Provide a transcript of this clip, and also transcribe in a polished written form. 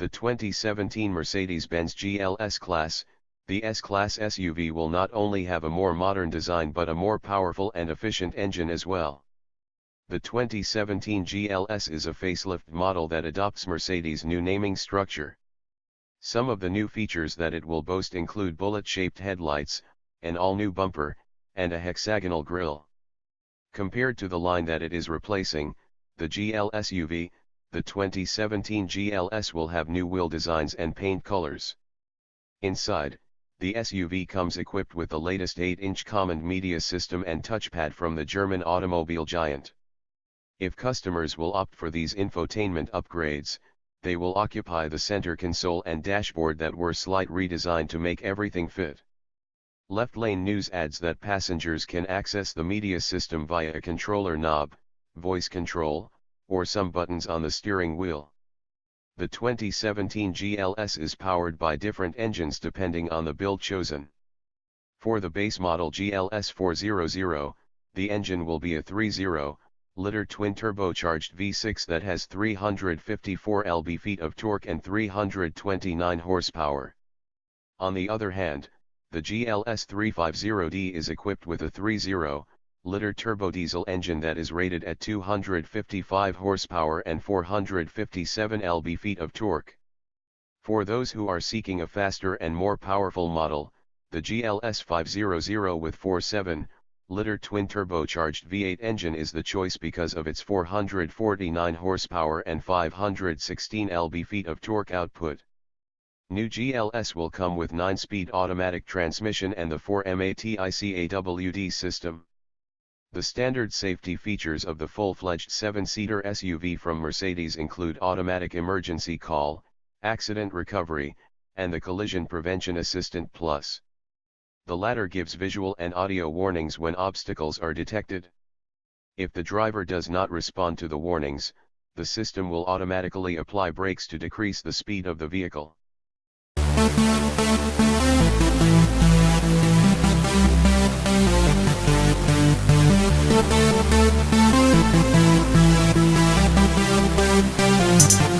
The 2017 Mercedes-Benz GLS class, the S-Class SUV will not only have a more modern design but a more powerful and efficient engine as well. The 2017 GLS is a facelift model that adopts Mercedes' new naming structure. Some of the new features that it will boast include bullet-shaped headlights, an all-new bumper, and a hexagonal grille. Compared to the line that it is replacing, the GLS SUV, the 2017 GLS will have new wheel designs and paint colors. Inside, the SUV comes equipped with the latest 8-inch command media system and touchpad from the German automobile giant. If customers will opt for these infotainment upgrades, they will occupy the center console and dashboard that were slightly redesigned to make everything fit. Left Lane News adds that passengers can access the media system via a controller knob, voice control, or some buttons on the steering wheel. The 2017 GLS is powered by different engines depending on the build chosen. For the base model GLS 400, the engine will be a 3.0-liter twin-turbocharged V6 that has 354 lb-ft of torque and 329 horsepower. On the other hand, the GLS 3.0-D is equipped with a 3.0-liter turbodiesel engine that is rated at 255 horsepower and 457 lb-ft of torque. For those who are seeking a faster and more powerful model, the GLS 500 with 4.7-liter twin-turbocharged V8 engine is the choice because of its 449 horsepower and 516 lb-ft of torque output. New GLS will come with 9-speed automatic transmission and the 4MATICAWD system. The standard safety features of the full-fledged 7-seater SUV from Mercedes include automatic emergency call, accident recovery, and the collision prevention assistant plus. The latter gives visual and audio warnings when obstacles are detected. If the driver does not respond to the warnings, the system will automatically apply brakes to decrease the speed of the vehicle. Thank you.